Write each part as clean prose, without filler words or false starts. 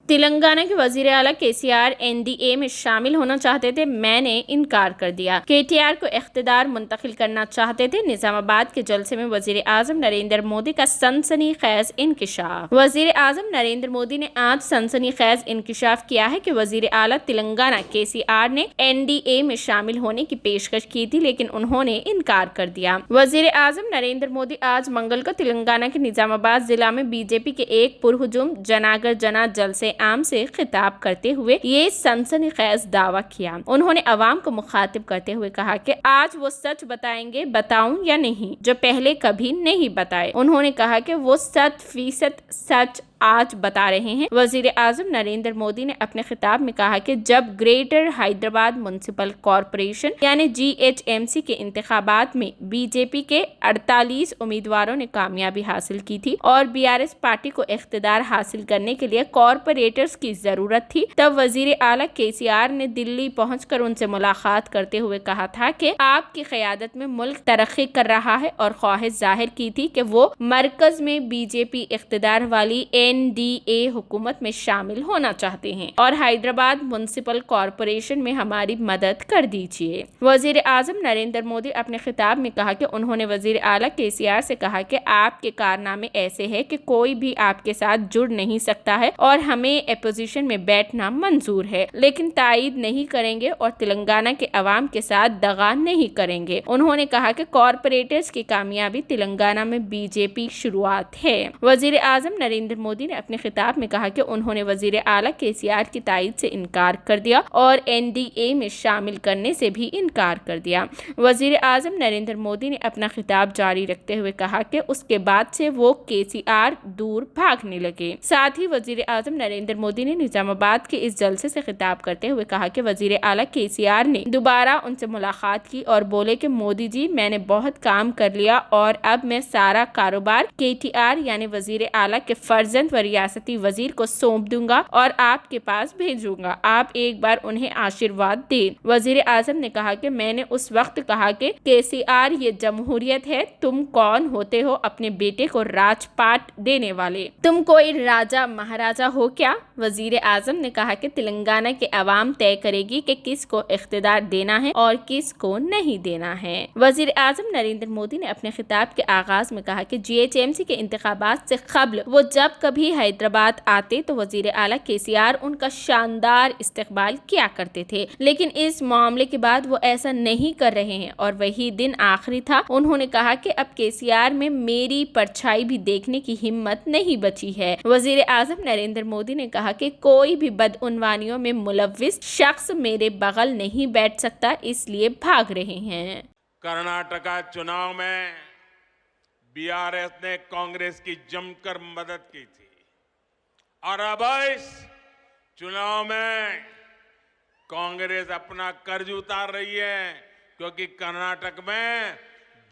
तेलंगाना के वजीर आला केसीआर एनडीए में शामिल होना चाहते थे, मैंने इनकार कर दिया। केटीआर को इख्तिदार मुंतकिल करना चाहते थे। निजामाबाद के जलसे में वजीर आजम नरेंद्र मोदी का सनसनीखेज इंकिशाफ। वजीर आजम नरेंद्र मोदी ने आज सनसनीखेज इंकिशाफ किया है कि वजीर आला तेलंगाना केसीआर ने एनडीए में शामिल होने की पेशकश की थी, लेकिन उन्होंने इनकार कर दिया। वजीर आजम नरेंद्र मोदी आज मंगल को तेलंगाना के निजामाबाद जिला में बीजेपी के एक पुरहुजूम जनागर जना जलसे आम से खिताब करते हुए ये सनसनीखेज दावा किया। उन्होंने अवाम को मुखातिब करते हुए कहा कि आज वो सच बताएंगे, बताऊं या नहीं, जो पहले कभी नहीं बताए। उन्होंने कहा कि वो 100% सच आज बता रहे हैं। वजीर आजम नरेंद्र मोदी ने अपने खिताब में कहा कि जब ग्रेटर हैदराबाद म्युनिसिपल कॉरपोरेशन यानी GHMC के इंतखाबात में बीजेपी के 48 उम्मीदवारों ने कामयाबी हासिल की थी और BRS पार्टी को इख्तिदार हासिल करने के लिए कॉरपोरेटर्स की जरूरत थी, तब वजीर आला केसीआर ने दिल्ली पहुंचकर उनसे मुलाकात करते हुए कहा था कि आपकी क़यादत में मुल्क तरक्की कर रहा है और ख्वाहिश जाहिर की थी कि वो मरकज में बीजेपी इख्तिदार वाली NDA हुकूमत में शामिल होना चाहते हैं और हैदराबाद म्युनिसिपल कॉरपोरेशन में हमारी मदद कर दीजिए। वजीर आजम नरेंद्र मोदी अपने खिताब में कहा कि उन्होंने वजीर आला केसीआर से कहा कि आपके कारनामे ऐसे हैं कि कोई भी आपके साथ जुड़ नहीं सकता है और हमें अपोजिशन में बैठना मंजूर है, लेकिन तायद नहीं करेंगे और तेलंगाना के अवाम के साथ दगा नहीं करेंगे। उन्होंने कहा कि कॉरपोरेटर्स की कामयाबी तेलंगाना में बीजेपी शुरुआत है। वजीर आजम नरेंद्र मोदी ने अपने खिताब में कहा कि उन्होंने वजीर आला केसीआर की तायद से इनकार कर दिया और NDA में शामिल करने से भी इनकार कर दिया। वजीर आजम नरेंद्र मोदी ने अपना खिताब जारी रखते हुए कहा कि उसके बाद से वो केसीआर दूर भागने लगे। साथ ही वजीर आजम नरेंद्र मोदी ने निजामाबाद के इस जलसे से खिताब करते हुए कहा कि वजीर आला केसीआर ने दोबारा उनसे मुलाकात की और बोले कि मोदी जी, मैंने बहुत काम कर लिया और अब मैं सारा कारोबार KTR यानी वजीर आला के फर्जंद व रियासती वजीर को सौंप दूंगा और आपके पास भेजूंगा। आप एक बार उन्हें आशीर्वाद दें। वजीर आजम ने कहा कि मैंने उस वक्त कहा कि केसीआर ये जमहूरियत है, तुम कौन होते हो अपने बेटे को राजपाट देने वाले? तुम कोई राजा महाराजा हो क्या? वजीर आजम ने कहा कि तेलंगाना के अवाम तय करेगी कि किसको इख्तिदार देना है और किसको नहीं देना है। वजीर आजम नरेंद्र मोदी ने अपने खिताब के आगाज में कहा कि GHMC के इंतखाबात से कबल वो जब कभी हैदराबाद आते तो वजीर आला केसीआर उनका शानदार इस्तकबाल किया करते थे, लेकिन इस मामले के बाद वो ऐसा नहीं कर रहे हैं और वही दिन आखिरी था। उन्होंने कहा कि अब केसीआर में मेरी परछाई भी देखने की हिम्मत नहीं बची है। वजीर आजम नरेंद्र मोदी ने कहा कि कोई भी बदउनवानियों में मुलव्विस शख्स मेरे बगल नहीं बैठ सकता, इसलिए भाग रहे हैं। कर्नाटका चुनाव में BRS ने कांग्रेस की जमकर मदद की थी और अब इस चुनाव में कांग्रेस अपना कर्ज उतार रही है, क्योंकि कर्नाटक में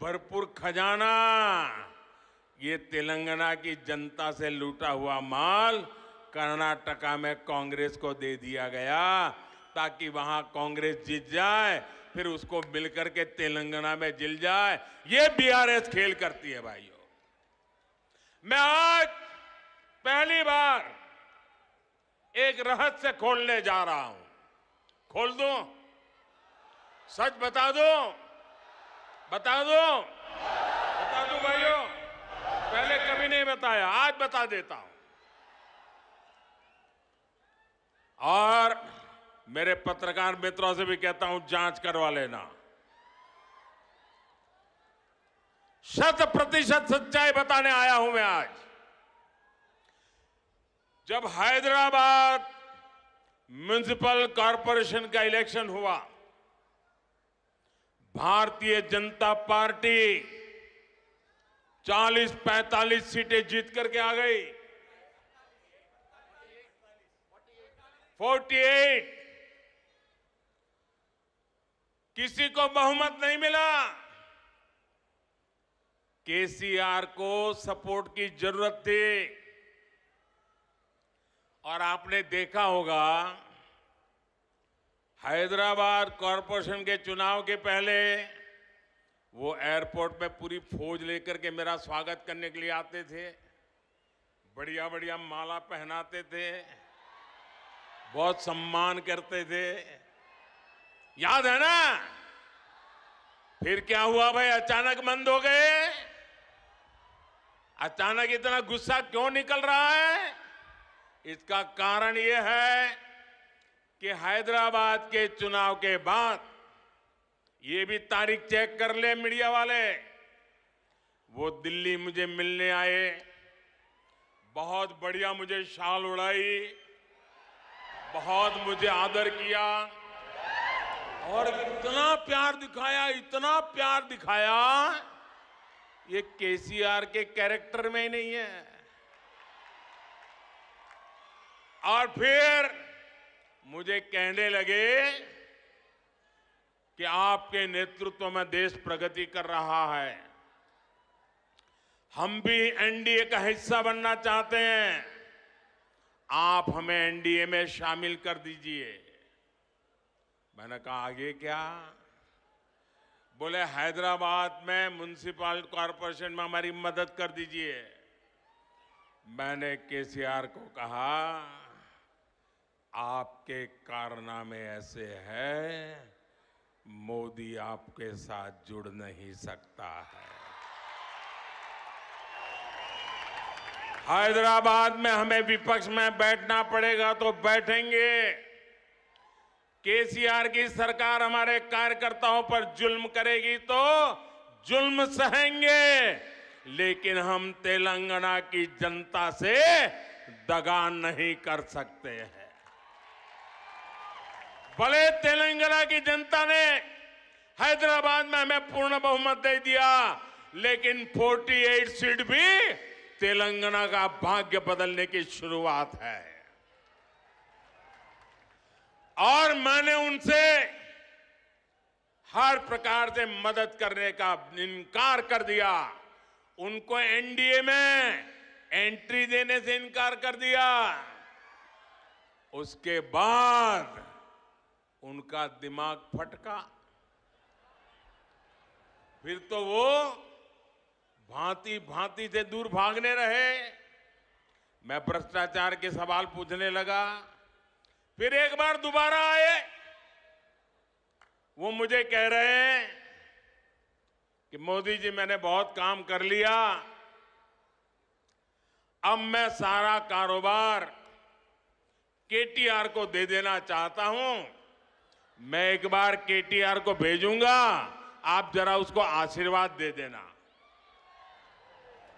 भरपूर खजाना, ये तेलंगाना की जनता से लूटा हुआ माल कर्नाटका में कांग्रेस को दे दिया गया ताकि वहां कांग्रेस जीत जाए, फिर उसको मिलकर के तेलंगाना में जिल जाए। ये BRS खेल करती है भाइयों। मैं आज पहली बार एक रहस्य खोलने जा रहा हूं। खोल दूं? सच बता दूं? बता दूं? बता दूं भाइयों? पहले कभी नहीं बताया, आज बता देता हूं। और मेरे पत्रकार मित्रों से भी कहता हूं, जांच करवा लेना। 100% सच्चाई बताने आया हूं मैं आज। जब हैदराबाद म्युनिसिपल कॉरपोरेशन का इलेक्शन हुआ, भारतीय जनता पार्टी 40-45 सीटें जीत करके आ गई। 48 किसी को बहुमत नहीं मिला। केसीआर को सपोर्ट की जरूरत थी और आपने देखा होगा हैदराबाद कॉरपोरेशन के चुनाव के पहले वो एयरपोर्ट में पूरी फौज लेकर के मेरा स्वागत करने के लिए आते थे, बढ़िया बढ़िया माला पहनाते थे बहुत सम्मान करते थे, याद है ना? फिर क्या हुआ भाई, अचानक बंद हो गए? अचानक इतना गुस्सा क्यों निकल रहा है? इसका कारण यह है कि हैदराबाद के चुनाव के बाद, ये भी तारीख चेक कर ले मीडिया वाले, वो दिल्ली मुझे मिलने आए, बहुत बढ़िया मुझे शाल उड़ाई, बहुत मुझे आदर किया और इतना प्यार दिखाया, ये केसीआर के कैरेक्टर में ही नहीं है। और फिर मुझे कहने लगे कि आपके नेतृत्व में देश प्रगति कर रहा है, हम भी एनडीए का हिस्सा बनना चाहते हैं, आप हमें एनडीए में शामिल कर दीजिए। मैंने कहा आगे क्या? बोले हैदराबाद में म्युनिसिपल कॉरपोरेशन में हमारी मदद कर दीजिए। मैंने केसीआर को कहा, आपके कारनामे ऐसे हैं, मोदी आपके साथ जुड़ नहीं सकता है। हैदराबाद में हमें विपक्ष में बैठना पड़ेगा तो बैठेंगे। केसीआर की सरकार हमारे कार्यकर्ताओं पर जुल्म करेगी तो जुल्म सहेंगे, लेकिन हम तेलंगाना की जनता से दगा नहीं कर सकते हैं। भले तेलंगाना की जनता ने हैदराबाद में हमें पूर्ण बहुमत दे दिया, लेकिन 48 सीट भी तेलंगाना का भाग्य बदलने की शुरुआत है। और मैंने उनसे हर प्रकार से मदद करने का इनकार कर दिया, उनको एनडीए में एंट्री देने से इनकार कर दिया। उसके बाद उनका दिमाग फटका, फिर तो वो भांति भांति से दूर भागने रहे। मैं भ्रष्टाचार के सवाल पूछने लगा, फिर एक बार दोबारा आए। वो मुझे कह रहे हैं कि मोदी जी मैंने बहुत काम कर लिया, अब मैं सारा कारोबार केटीआर को दे देना चाहता हूं। मैं एक बार केटीआर को भेजूंगा, आप जरा उसको आशीर्वाद दे देना।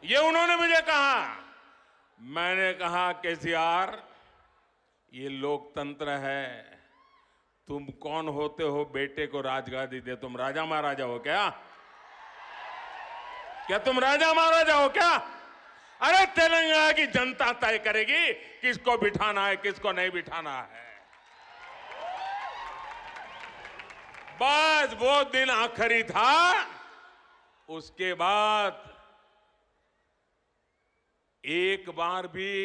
ये उन्होंने मुझे कहा। मैंने कहा केसीआर, ये लोकतंत्र है, तुम कौन होते हो बेटे को राजगादी दे? तुम राजा महाराजा हो क्या? क्या तुम राजा महाराजा हो क्या? अरे तेलंगाना की जनता तय करेगी किसको बिठाना है, किसको नहीं बिठाना है। बस वो दिन आखिरी था। उसके बाद एक बार भी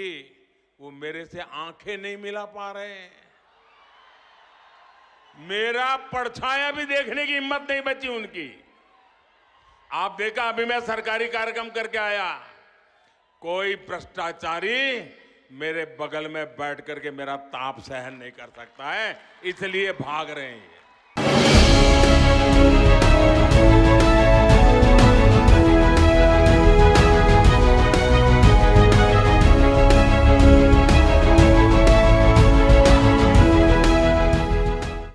वो मेरे से आंखें नहीं मिला पा रहे। मेरा परछाया भी देखने की हिम्मत नहीं बची उनकी। आप देखा, अभी मैं सरकारी कार्यक्रम करके आया, कोई भ्रष्टाचारी मेरे बगल में बैठ करके मेरा ताप सहन नहीं कर सकता है, इसलिए भाग रहे हैं।